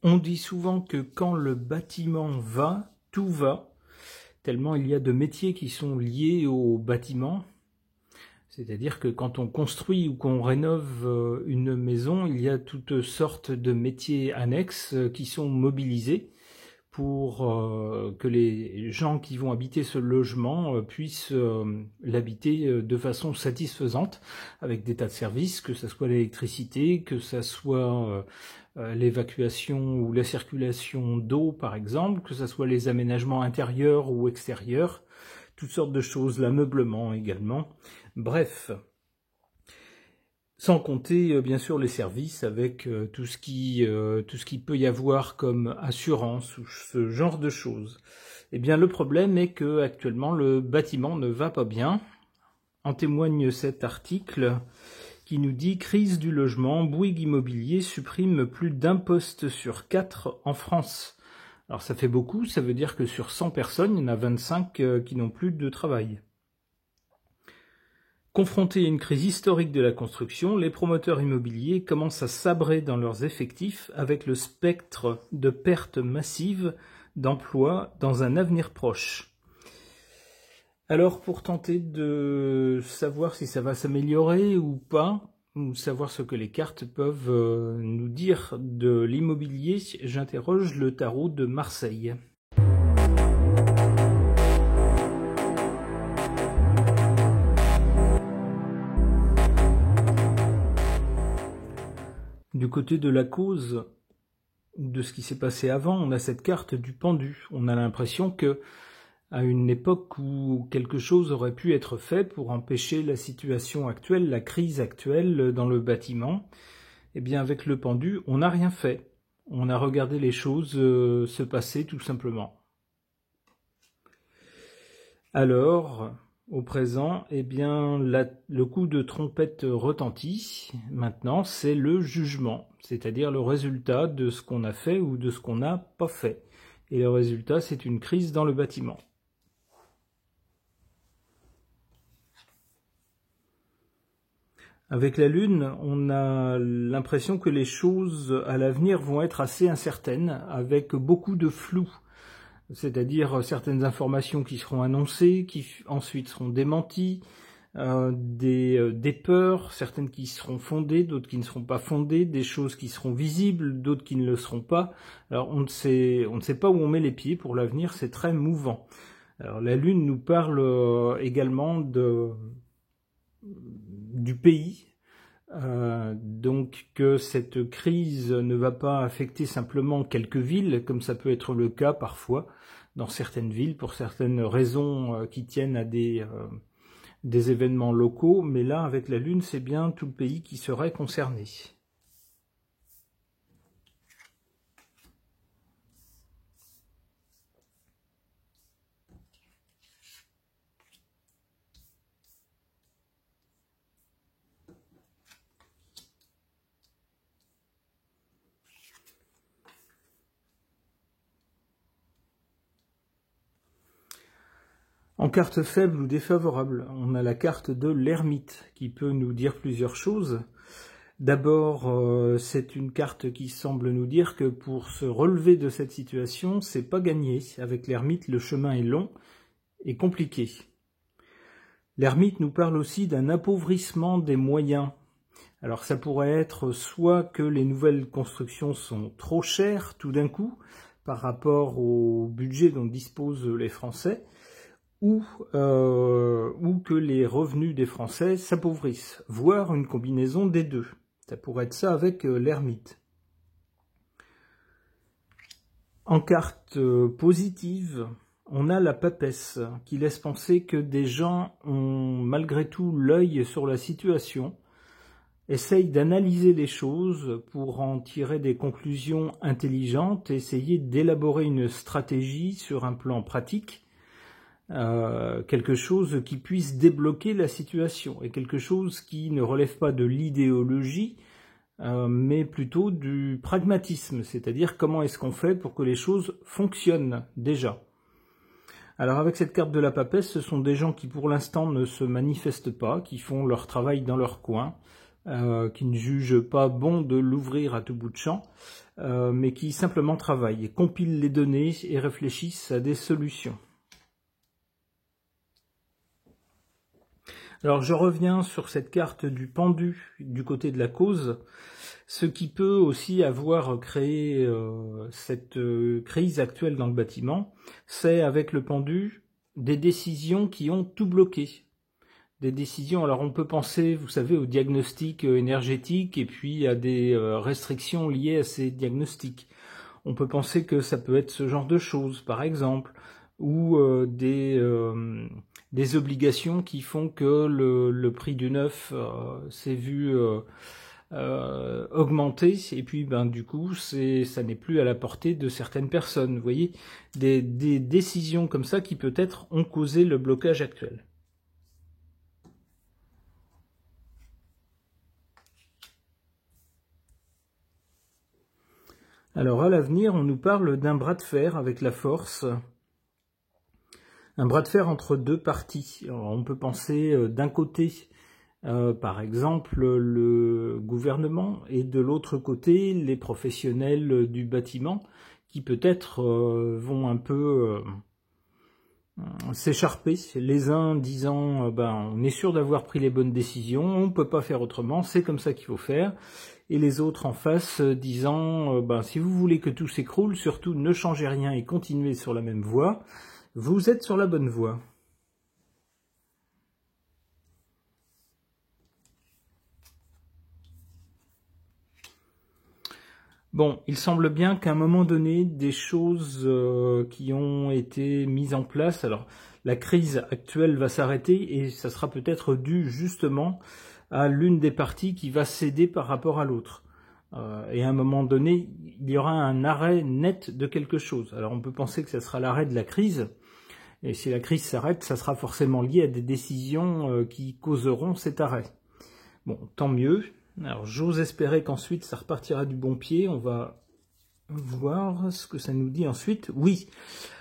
On dit souvent que quand le bâtiment va, tout va, tellement il y a de métiers qui sont liés au bâtiment. C'est-à-dire que quand on construit ou qu'on rénove une maison, il y a toutes sortes de métiers annexes qui sont mobilisés pour que les gens qui vont habiter ce logement puissent l'habiter de façon satisfaisante, avec des tas de services, que ce soit l'électricité, que ce soit l'évacuation ou la circulation d'eau par exemple, que ce soit les aménagements intérieurs ou extérieurs, toutes sortes de choses, l'ameublement également, bref. Sans compter bien sûr les services avec tout ce qui peut y avoir comme assurance ou ce genre de choses. Eh bien le problème est que actuellement le bâtiment ne va pas bien. En témoigne cet article qui nous dit « Crise du logement, Bouygues Immobilier supprime plus d'un poste sur 4 en France ». Alors ça fait beaucoup, ça veut dire que sur 100 personnes, il y en a 25 qui n'ont plus de travail. Confrontés à une crise historique de la construction, les promoteurs immobiliers commencent à sabrer dans leurs effectifs avec le spectre de pertes massives d'emplois dans un avenir proche. Alors pour tenter de savoir si ça va s'améliorer ou pas, ou savoir ce que les cartes peuvent nous dire de l'immobilier, j'interroge le tarot de Marseille. Du côté de la cause, ou de ce qui s'est passé avant, on a cette carte du pendu. On a l'impression que, à une époque où quelque chose aurait pu être fait pour empêcher la situation actuelle, la crise actuelle dans le bâtiment, eh bien avec le pendu, on n'a rien fait. On a regardé les choses se passer tout simplement. Alors, au présent, eh bien, le coup de trompette retentit. Maintenant, c'est le jugement, c'est-à-dire le résultat de ce qu'on a fait ou de ce qu'on n'a pas fait. Et le résultat, c'est une crise dans le bâtiment. Avec la Lune, on a l'impression que les choses à l'avenir vont être assez incertaines, avec beaucoup de flou. C'est-à-dire certaines informations qui seront annoncées, qui ensuite seront démenties, des peurs, certaines qui seront fondées, d'autres qui ne seront pas fondées, des choses qui seront visibles, d'autres qui ne le seront pas. Alors on ne sait pas où on met les pieds pour l'avenir, c'est très mouvant. Alors la Lune nous parle également du pays. Donc que cette crise ne va pas affecter simplement quelques villes, comme ça peut être le cas parfois dans certaines villes, pour certaines raisons qui tiennent à des événements locaux, mais là, avec la Lune, c'est bien tout le pays qui serait concerné. En carte faible ou défavorable, on a la carte de l'ermite qui peut nous dire plusieurs choses. D'abord, c'est une carte qui semble nous dire que pour se relever de cette situation, c'est pas gagné. Avec l'ermite, le chemin est long et compliqué. L'ermite nous parle aussi d'un appauvrissement des moyens. Alors ça pourrait être soit que les nouvelles constructions sont trop chères tout d'un coup par rapport au budget dont disposent les Français, ou que les revenus des Français s'appauvrissent, voire une combinaison des deux. Ça pourrait être ça avec l'ermite. En carte positive, on a la papesse, qui laisse penser que des gens ont malgré tout l'œil sur la situation, essayent d'analyser les choses pour en tirer des conclusions intelligentes, essayer d'élaborer une stratégie sur un plan pratique, quelque chose qui puisse débloquer la situation, et quelque chose qui ne relève pas de l'idéologie, mais plutôt du pragmatisme, c'est-à-dire comment est-ce qu'on fait pour que les choses fonctionnent déjà. Alors avec cette carte de la papesse, ce sont des gens qui pour l'instant ne se manifestent pas, qui font leur travail dans leur coin, qui ne juge pas bon de l'ouvrir à tout bout de champ, mais qui simplement travaillent, compilent les données et réfléchissent à des solutions. Alors je reviens sur cette carte du pendu du côté de la cause. Ce qui peut aussi avoir créé cette crise actuelle dans le bâtiment, c'est avec le pendu des décisions qui ont tout bloqué. Des décisions, alors on peut penser, vous savez, au diagnostic énergétique et puis à des restrictions liées à ces diagnostics. On peut penser que ça peut être ce genre de choses, par exemple, ou des obligations qui font que le prix du neuf s'est vu augmenter, et puis du coup ça n'est plus à la portée de certaines personnes. Vous voyez, des décisions comme ça qui peut-être ont causé le blocage actuel. Alors à l'avenir, on nous parle d'un bras de fer avec la force, un bras de fer entre deux parties. Alors, on peut penser d'un côté, par exemple, le gouvernement, et de l'autre côté, les professionnels du bâtiment, qui peut-être vont un peu s'écharper, les uns disant on est sûr d'avoir pris les bonnes décisions, on ne peut pas faire autrement, c'est comme ça qu'il faut faire, et les autres en face disant si vous voulez que tout s'écroule, surtout ne changez rien et continuez sur la même voie, vous êtes sur la bonne voie. Bon, il semble bien qu'à un moment donné, des choses qui ont été mises en place, alors la crise actuelle va s'arrêter et ça sera peut-être dû justement à l'une des parties qui va céder par rapport à l'autre. Et à un moment donné, il y aura un arrêt net de quelque chose. Alors on peut penser que ça sera l'arrêt de la crise, et si la crise s'arrête, ça sera forcément lié à des décisions qui causeront cet arrêt. Bon, tant mieux. Alors j'ose espérer qu'ensuite ça repartira du bon pied. On va voir ce que ça nous dit ensuite. Oui,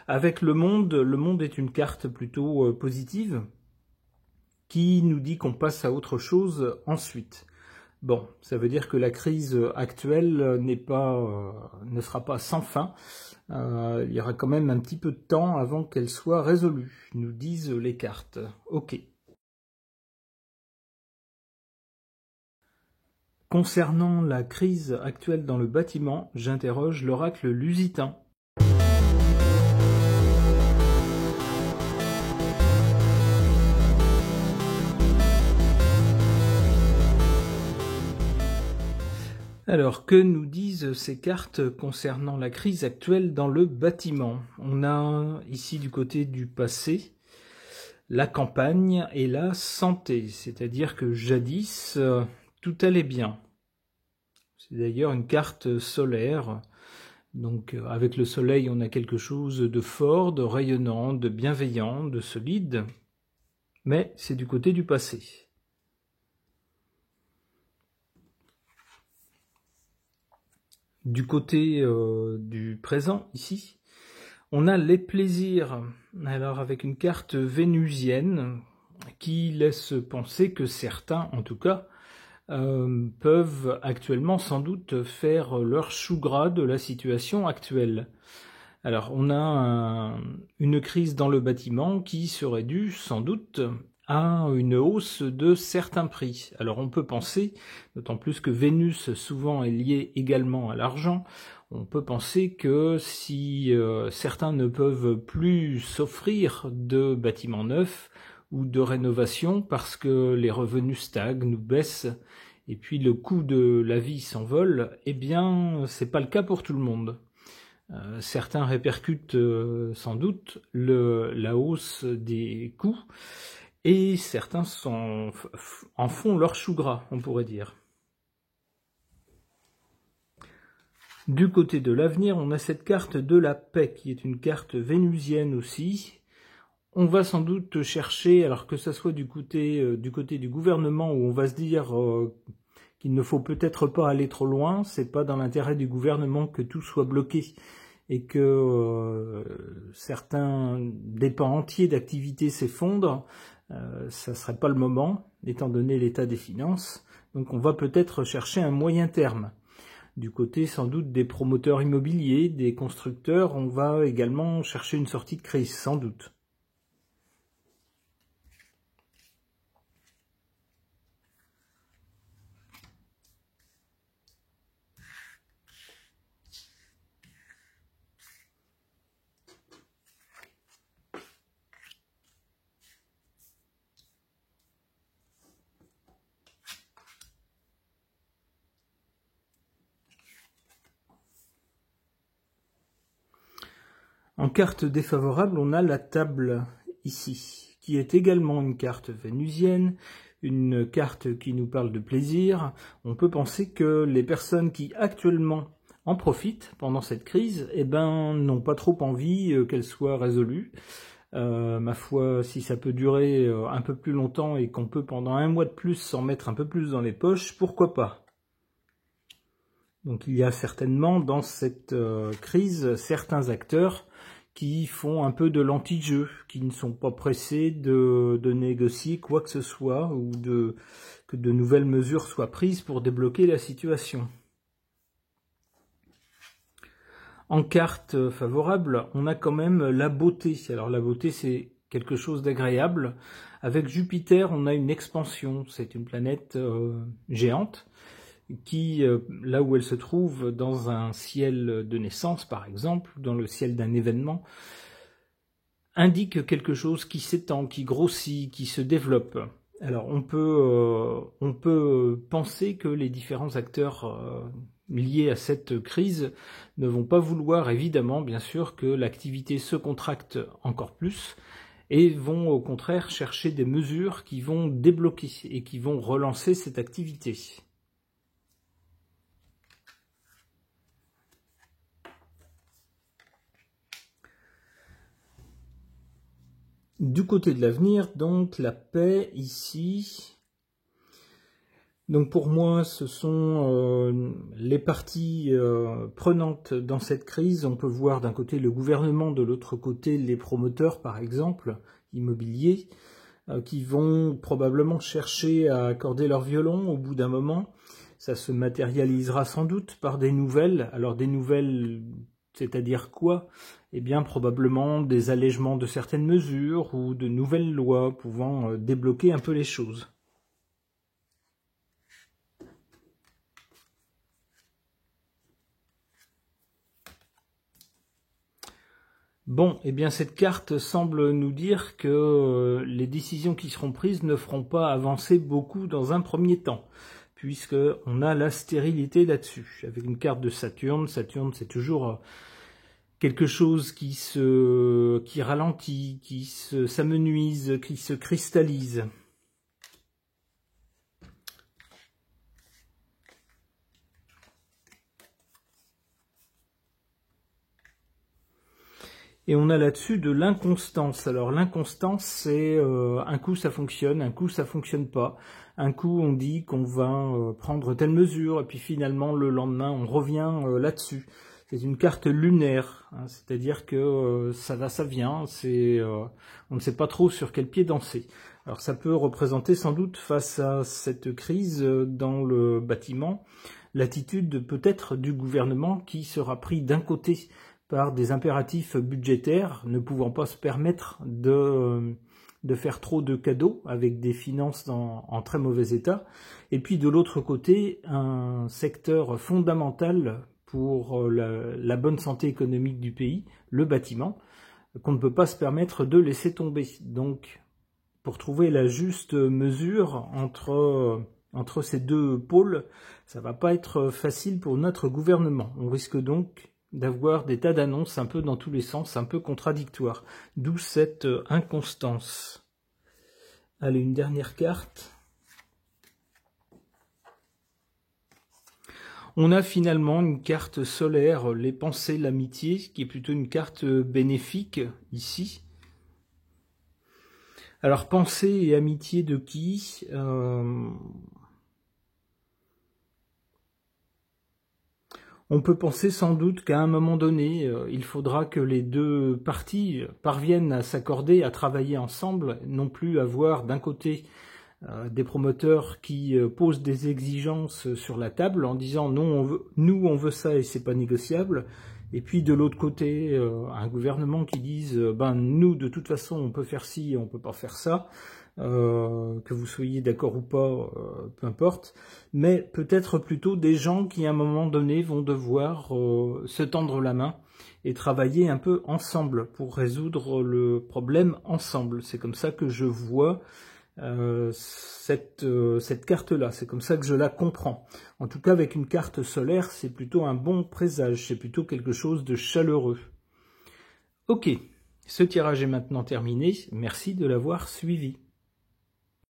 avec le monde est une carte plutôt positive qui nous dit qu'on passe à autre chose ensuite. Bon, ça veut dire que la crise actuelle ne sera pas sans fin. Il y aura quand même un petit peu de temps avant qu'elle soit résolue, nous disent les cartes. Ok. Concernant la crise actuelle dans le bâtiment, j'interroge l'oracle lusitain. Alors, que nous disent ces cartes concernant la crise actuelle dans le bâtiment? On a ici du côté du passé la campagne et la santé, c'est-à-dire que jadis, tout allait bien. C'est d'ailleurs une carte solaire, donc avec le soleil on a quelque chose de fort, de rayonnant, de bienveillant, de solide, mais c'est du côté du passé. Du côté du présent, ici, on a les plaisirs, alors avec une carte vénusienne qui laisse penser que certains, en tout cas, peuvent actuellement sans doute faire leur chou gras de la situation actuelle. Alors on a une crise dans le bâtiment qui serait due sans doute à une hausse de certains prix. Alors on peut penser, d'autant plus que Vénus souvent est liée également à l'argent, on peut penser que si certains ne peuvent plus s'offrir de bâtiments neufs ou de rénovation parce que les revenus stagnent ou baissent et puis le coût de la vie s'envole, eh bien c'est pas le cas pour tout le monde. Certains répercutent sans doute la hausse des coûts et certains en font leur chou gras, on pourrait dire. Du côté de l'avenir, on a cette carte de la paix, qui est une carte vénusienne aussi. On va sans doute chercher, alors que ça soit du côté du gouvernement, où on va se dire qu'il ne faut peut-être pas aller trop loin, c'est pas dans l'intérêt du gouvernement que tout soit bloqué, et que certains des pans entiers d'activités s'effondrent, ça ne serait pas le moment, étant donné l'état des finances. Donc on va peut-être chercher un moyen terme. Du côté sans doute des promoteurs immobiliers, des constructeurs, on va également chercher une sortie de crise, sans doute. En carte défavorable, on a la table ici, qui est également une carte vénusienne, une carte qui nous parle de plaisir. On peut penser que les personnes qui actuellement en profitent pendant cette crise, n'ont pas trop envie qu'elle soit résolue. Ma foi, si ça peut durer un peu plus longtemps et qu'on peut pendant un mois de plus s'en mettre un peu plus dans les poches, pourquoi pas ? Donc il y a certainement dans cette crise certains acteurs qui font un peu de l'anti-jeu, qui ne sont pas pressés de négocier quoi que ce soit ou que de nouvelles mesures soient prises pour débloquer la situation. En carte favorable, on a quand même la beauté. Alors la beauté, c'est quelque chose d'agréable. Avec Jupiter, on a une expansion. C'est une planète géante qui, là où elle se trouve, dans un ciel de naissance, par exemple, dans le ciel d'un événement, indique quelque chose qui s'étend, qui grossit, qui se développe. Alors on peut penser que les différents acteurs liés à cette crise ne vont pas vouloir, évidemment, bien sûr, que l'activité se contracte encore plus, et vont au contraire chercher des mesures qui vont débloquer et qui vont relancer cette activité. Du côté de l'avenir, donc, la paix ici. Donc pour moi, ce sont les parties prenantes dans cette crise. On peut voir d'un côté le gouvernement, de l'autre côté les promoteurs, par exemple, immobiliers, qui vont probablement chercher à accorder leur violon au bout d'un moment. Ça se matérialisera sans doute par des nouvelles. Alors des nouvelles, c'est-à-dire quoi ? Eh bien probablement des allègements de certaines mesures ou de nouvelles lois pouvant débloquer un peu les choses. Bon, eh bien cette carte semble nous dire que les décisions qui seront prises ne feront pas avancer beaucoup dans un premier temps, puisqu'on a la stérilité là-dessus. Avec une carte de Saturne, Saturne c'est toujours quelque chose qui ralentit, qui s'amenuise, qui se cristallise. Et on a là-dessus de l'inconstance. Alors l'inconstance, c'est un coup ça fonctionne, un coup ça fonctionne pas. Un coup on dit qu'on va prendre telle mesure, et puis finalement le lendemain on revient là-dessus. C'est une carte lunaire, hein, c'est-à-dire que ça va, ça vient, on ne sait pas trop sur quel pied danser. Alors ça peut représenter sans doute face à cette crise dans le bâtiment, l'attitude peut-être du gouvernement qui sera pris d'un côté par des impératifs budgétaires, ne pouvant pas se permettre de faire trop de cadeaux avec des finances en très mauvais état, et puis de l'autre côté, un secteur fondamental pour la bonne santé économique du pays, le bâtiment, qu'on ne peut pas se permettre de laisser tomber. Donc, pour trouver la juste mesure entre ces deux pôles, ça va pas être facile pour notre gouvernement. On risque donc d'avoir des tas d'annonces un peu dans tous les sens, un peu contradictoires. D'où cette inconstance. Allez, une dernière carte. On a finalement une carte solaire, les pensées, l'amitié, qui est plutôt une carte bénéfique, ici. Alors, pensée et amitié de qui ? On peut penser sans doute qu'à un moment donné, il faudra que les deux parties parviennent à s'accorder, à travailler ensemble, non plus avoir d'un côté des promoteurs qui posent des exigences sur la table en disant non, on veut ça et c'est pas négociable, et puis de l'autre côté un gouvernement qui dise ben nous de toute façon on peut faire ci et on peut pas faire ça. Que vous soyez d'accord ou pas, peu importe, mais peut-être plutôt des gens qui à un moment donné vont devoir se tendre la main et travailler un peu ensemble pour résoudre le problème ensemble. C'est comme ça que je vois cette carte-là, c'est comme ça que je la comprends. En tout cas, avec une carte solaire, c'est plutôt un bon présage, c'est plutôt quelque chose de chaleureux. Ok, ce tirage est maintenant terminé, merci de l'avoir suivi.